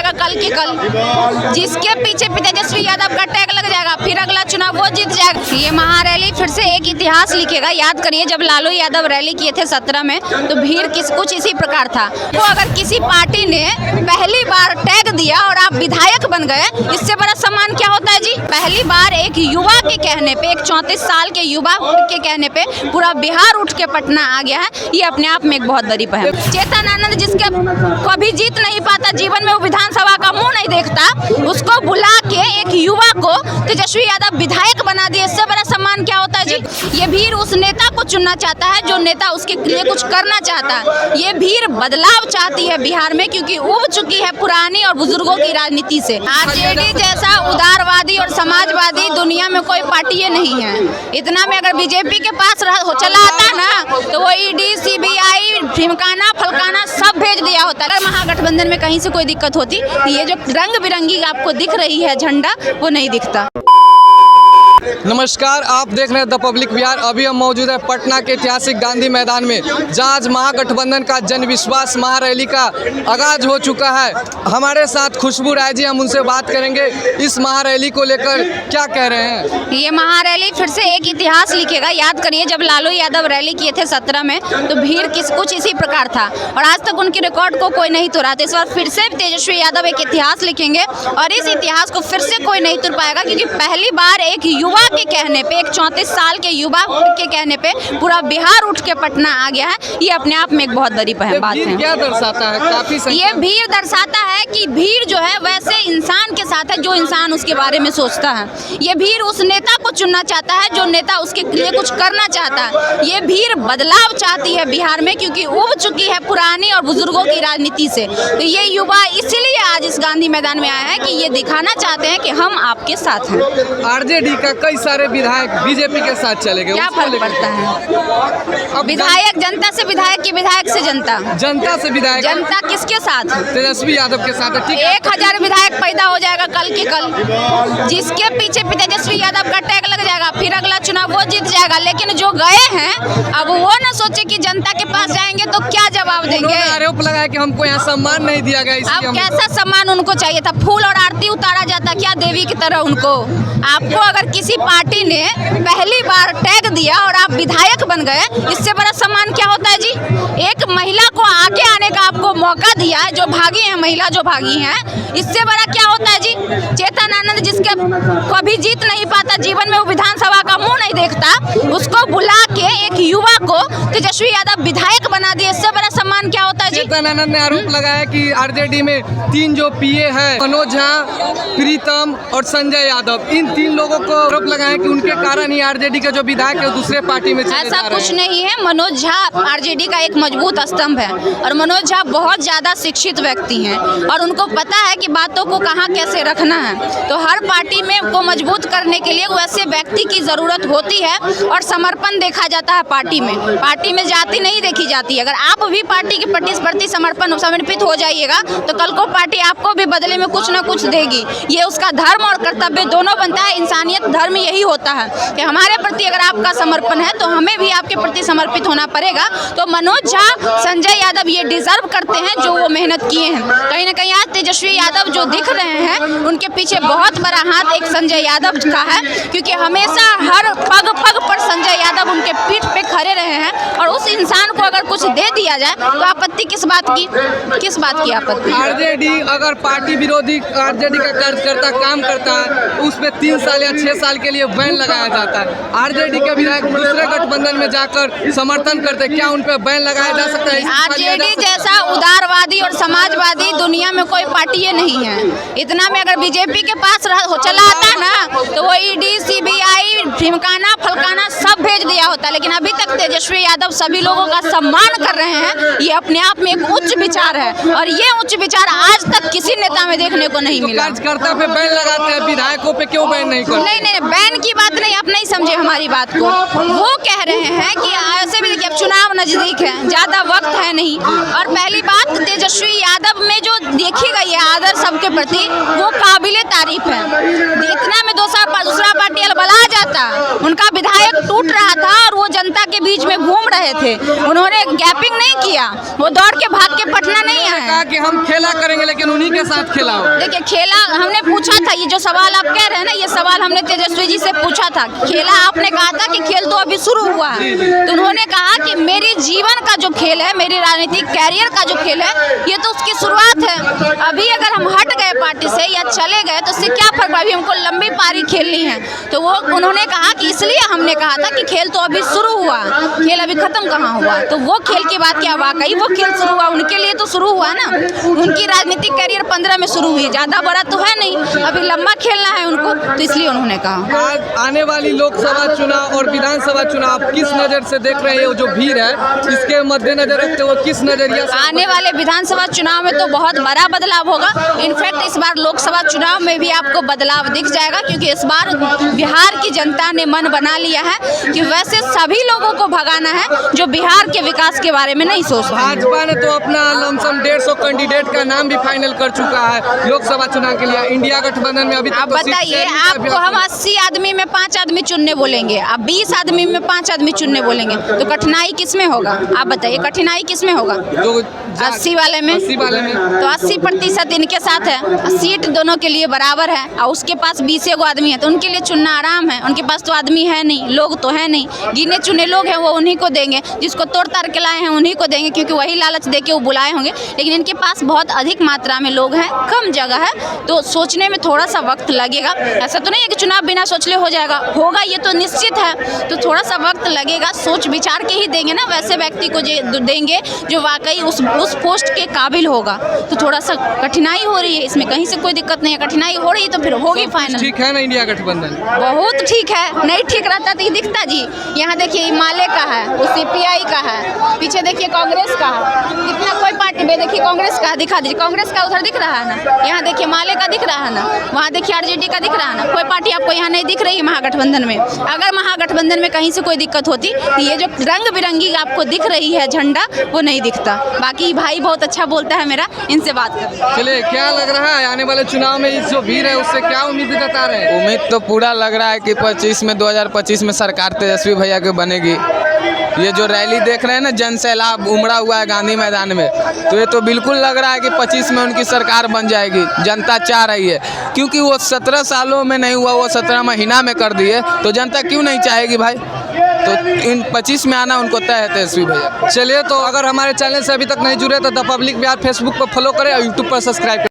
जाएगा कल के कल। जिसके पीछे तेजस्वी यादव का टैग लग जाएगा, फिर अगला चुनाव वो जीत जाएगा। ये महारैली फिर से एक इतिहास लिखेगा। याद करिए, जब लालू यादव रैली किए थे 17 में, तो भीड़ कुछ इसी प्रकार था। वो अगर किसी पार्टी ने पहली बार टैग दिया और आप विधायक बन गए, इससे बड़ा सम्मान क्या होता है जी। पहली बार एक युवा के कहने पे, एक 34 साल के युवा के कहने पे पूरा बिहार उठ के पटना आ गया है। ये अपने आप में एक बहुत बड़ी पहल। चेतन आनंद जिसके कभी जीत नहीं पाता, जीवन में वो विधानसभा का मुंह नहीं देखता, उसको बुला के एक युवा को तेजस्वी यादव विधायक बना दिए। इससे बड़ा सम्मान क्या होता है जी। ये भीड़ उस नेता को चुनना चाहता है जो नेता उसके लिए कुछ करना चाहता है। ये भीड़ बदलाव चाहती है बिहार में, क्योंकि उब चुकी है पुरानी और बुजुर्गों की राजनीति से। आरजेडी जैसा उदारवादी और समाजवादी दुनिया में कोई पार्टी नहीं है। इतना में अगर बीजेपी के पास चला आता ना, तो वो ईडी, सीबीआई, ढिमकाना फलकाना सब भेज दिया होता। अगर महागठबंधन में कहीं से कोई दिक्कत होती, ये जो रंग बिरंगी आपको दिख रही है झंडा, वो नहीं दिखता। नमस्कार, आप देख रहे हैं द पब्लिक बिहार। अभी हम मौजूद है पटना के ऐतिहासिक गांधी मैदान में, जहां आज महागठबंधन का जन विश्वास महारैली का आगाज हो चुका है। हमारे साथ खुशबू राय जी, हम उनसे बात करेंगे इस महारैली को लेकर क्या कह रहे हैं। ये महारैली फिर से एक इतिहास लिखेगा। याद करिए, जब लालू यादव रैली किए थे 17 में, तो भीड़ कुछ इसी प्रकार था और आज तक उनकी रिकॉर्ड को कोई नहीं तोड़ा। इस बार फिर से तेजस्वी यादव एक इतिहास लिखेंगे और इस इतिहास को फिर से कोई नहीं तोड़ पाएगा, क्योंकि पहली बार एक युवा के कहने पे, एक 34 साल के युवा के कहने पे पूरा बिहार उठ के पटना आ गया है। ये अपने आप में एक बहुत बड़ी बात है। क्या दर्शाता है? काफी ये भीड़ दर्शाता है कि भीड़ जो है वैसे इंसान के साथ है जो इंसान उसके बारे में सोचता है। ये भीड़ उस नेता को चुनना चाहता है जो नेता उसके लिए कुछ करना चाहता है। ये भीड़ बदलाव चाहती है बिहार में, क्योंकि उब चुकी है पुरानी और बुजुर्गों की राजनीति से। तो ये युवा इसीलिए आज इस गांधी मैदान में आया है कि ये दिखाना चाहते हैं कि हम आपके साथ हैं। आरजेडी का कई सारे विधायक बीजेपी के साथ चले गए, क्या फर्क पड़ता है? विधायक जनता से विधायक की, विधायक से जनता, जनता से विधायक, जनता किसके साथ? तेजस्वी यादव के साथ। ठीक है, 1000 विधायक पैदा हो जाएगा कल के कल। जिसके पीछे तेजस्वी यादव का टैग लग जाएगा, फिर अगला चुनाव वो जीत जाएगा। लेकिन जो गए हैं, अब वो न सोचे कि जनता के पास जाएंगे तो क्या जवाब देंगे। आरोप लगाया कि हमको यहाँ सम्मान नहीं दिया गया। अब कैसा सम्मान उनको चाहिए था? फूल और आरती उतारा जाता क्या देवी की तरह उनको? आपको अगर किसी पार्टी ने पहली बार टैग दिया और आप विधायक बन गए, इससे बड़ा सम्मान क्या होता है जी। एक महिला को आगे आने का आपको मौका दिया है, जो भागी है महिला, जो भागी है, इससे बड़ा क्या होता है जी। चेतन आनंद जिसके कभी जीत नहीं पाता, जीवन में वो विधानसभा का मुंह नहीं देखता, उसको बुला के एक युवा को तेजस्वी यादव विधायक बना दिए। इससे बड़ा सम्मान क्या होता है जी। चेतन आनंद ने आरोप लगाया कि आरजेडी में 3 जो पीए हैं, मनोज झा, प्रीतम और संजय यादव, इन 3 लोगों को आरोप लगाया कि उनके कारण ही आरजेडी का जो विधायक है दूसरे पार्टी में चले जा रहे हैं। ऐसा कुछ नहीं है। मनोज झा आरजेडी का एक मजबूत स्तंभ है और मनोज झा बहुत ज्यादा शिक्षित व्यक्ति हैं और उनको पता है कि बातों को कहाँ कैसे रखना है। तो हर पार्टी में को मजबूत करने के लिए वैसे व्यक्ति की जरूरत होती है और समर्पण देखा जाता है पार्टी में। पार्टी में जाति नहीं देखी जाती है। अगर आप भी पार्टी के प्रति समर्पित हो जाइएगा, तो कल को पार्टी आपको भी बदले में कुछ न कुछ देगी। ये उसका धर्म और कर्तव्य दोनों बनता है। इंसानियत धर्म यही होता है कि हमारे प्रति अगर आपका समर्पण है, तो हमें भी आपके प्रति समर्पित होना पड़ेगा। तो मनोज झा, संजय यादव ये डिजर्व करते हैं जो वो मेहनत किए हैं। कहीं ना कहीं आज तेजस्वी यादव जो दिख रहे हैं, उनके पीछे बहुत बड़ा हाथ एक संजय यादव का है, क्योंकि हमेशा हर पग पग पर संजय यादव उनके पीठ पे खड़े रहे हैं। और उस इंसान को अगर कुछ दे दिया जाए, तो आपत्ति किस बात की? किस बात की आपत्ति? आरजेडी अगर पार्टी विरोधी आरजेडी का कार्यकर्ता काम करता है, उसमें 3 साल या 6 साल के लिए बैन लगाया जाता है। आरजेडी के विधायक दूसरे गठबंधन में जाकर समर्थन करते, क्या उन पर बैन लगाया जा सकता है? आरजेडी जैसा उदारवादी और समाजवादी दुनिया में कोई पार्टी नहीं है। इतना में अगर बीजेपी के पास चला आता ना, तो वो ईडी, सीबीआई, ढिमकाना फलकाना सब भेज दिया होता। लेकिन अभी तक तेजस्वी यादव सभी लोगों का सम्मान कर रहे हैं। ये अपने आप में एक उच्च विचार है और ये उच्च विचार आज तक किसी नेता में देखने को नहीं मिला। कार्यकर्ता पे बैन लगाते हैं, विधायकों पे क्यों बैन नहीं करते? नहीं, बैन की बात नहीं, आप नहीं समझे हमारी बात को। वो कह रहे हैं कि ऐसे भी देखिए, अब चुनाव नजदीक है, ज्यादा वक्त है नहीं। और पहली बात, तेजस्वी यादव में जो देखी गई है आदर सबके प्रति, वो काबिले तारीफ है। इतना में दूसरा पार्टी अलबला जाता, उनका विधायक टूट रहा था और वो जनता के बीच में घूम रहे थे, उन्होंने गैपिंग नहीं किया, वो दौड़ के भाग के पटना नहीं आए। कहा कि हम खेला करेंगे लेकिन उन्हीं के साथ खेला हो। देखिए खेला हमने पूछा था, ये जो सवाल आप कह रहे हैं ना, ये सवाल हमने तेजस्वी जी से पूछा था। खेला आपने कहा था कि खेल तो अभी शुरू हुआ है, तो उन्होंने कहा कि मेरे जीवन का जो खेल है, मेरी राजनीतिक कैरियर का जो खेल है, ये तो उसकी शुरुआत है। अभी अगर हम हट गए पार्टी से या चले गए तो उससे क्या फर्क पड़ा, अभी हमको लंबी पारी खेलनी है। तो वो उन्होंने कहा कि इसलिए हमने कहा था कि खेल तो अभी शुरू हुआ, खेल अभी खत्म कहाँ हुआ। तो वो खेल की बात क्या, वाकई वो खेल शुरू हुआ, उनके लिए तो शुरू हुआ ना। उनकी राजनीतिक कैरियर 15 में शुरू हुई, ज़्यादा बड़ा तो है नहीं, अभी लंबा खेलना है उनको, तो इसलिए उन्होंने कहा। आज आने वाली लोकसभा चुनाव और विधानसभा चुनाव किस नज़र से देख रहे हैं, जो भीड़ है इसके मद्देनजर रखते हुए किस नजरिया से? आने वाले विधानसभा चुनाव में तो बहुत बड़ा बदलाव होगा। इनफैक्ट इस बार लोकसभा चुनाव में भी आपको बदलाव दिख जाएगा, क्योंकि इस बार बिहार की जनता ने मन बना लिया है कि वैसे सभी लोगों को भगाना है जो बिहार के विकास के बारे में नहीं सोचते। भाजपा ने तो अपना लमसम 150 कैंडिडेट का नाम भी फाइनल कर चुका है लोकसभा चुनाव के लिए। इंडिया गठबंधन में अभी आप बताइए, आपको हम 80 आदमी में 5 आदमी चुनने बोलेंगे, आप 20 आदमी में 5 आदमी चुनने बोलेंगे, तो कठिनाई किसमें होगा? आप बताइए, कठिनाई किसमें होगा? 80 वाले में। 80 वाले में तो 80% इनके साथ है, सीट दोनों के लिए बराबर है, और उसके पास 20 गो आदमी है, तो उनके लिए चुनना आराम है। उनके पास तो आदमी है नहीं, लोग तो है नहीं, गिने चुने लोग हैं, वो उन्हीं को देंगे, जिसको तोड़ ताड़ के लाए हैं उन्हीं को देंगे, क्योंकि वही लालच दे के वो बुलाए होंगे। लेकिन इनके पास बहुत अधिक मात्रा में लोग हैं, कम जगह है, तो सोचने में थोड़ा सा वक्त लगेगा। ऐसा तो नहीं है कि चुनाव बिना सोचले हो जाएगा, होगा ये तो निश्चित है, तो थोड़ा सा वक्त लगेगा। सोच विचार के ही देंगे ना, वैसे व्यक्ति को देंगे जो वाकई उस पोस्ट के काबिल होगा। तो थोड़ा सा कठिनाई हो रही है, इसमें कहीं से कोई दिक्कत नहीं है, कठिनाई हो रही है तो फिर होगी फाइनल। ठीक है ना इंडिया गठबंधन? बहुत ठीक है, नहीं ठीक रहता तो ये दिखता जी। यहाँ देखिए माले का है, वो CPI का है, पीछे देखिए कांग्रेस का है, कितना कोई पार्टी में देखिए कांग्रेस का दिखा दीजिए, कांग्रेस का उधर दिख रहा है ना, यहाँ देखिए माले का दिख रहा है ना, वहाँ देखिए RJD का दिख रहा है ना, कोई पार्टी आपको यहाँ नहीं दिख रही है महागठबंधन में। अगर महागठबंधन में कहीं से कोई दिक्कत होती तो ये जो रंग बिरंगी आपको दिख रही है झंडा, वो नहीं दिखता। बाकी भाई बहुत अच्छा बोलता है मेरा, इनसे बात कर। चलिए, क्या लग रहा है आने वाले चुनाव में इस जो भीड़ है उससे क्या उम्मीद जता रहे हैं? उम्मीद तो पूरा लग रहा है कि 2025 में सरकार तेजस्वी भैया की बनेगी। ये जो रैली देख रहे हैं ना, जन सैलाब उमड़ा हुआ है गांधी मैदान में, तो ये तो बिल्कुल लग रहा है कि 25 में उनकी सरकार बन जाएगी। जनता चाह रही है, क्योंकि वो 17 सालों में नहीं हुआ, वो 17 महीना में कर दिए, तो जनता क्यों नहीं चाहेगी भाई? तो इन 25 में आना उनको तय है तेजस्वी भैया। चलिए, तो अगर हमारे चैनल से अभी तक नहीं जुड़े तो द पब्लिक बिहार फेसबुक पर फॉलो करें और यूट्यूब पर सब्सक्राइब करें।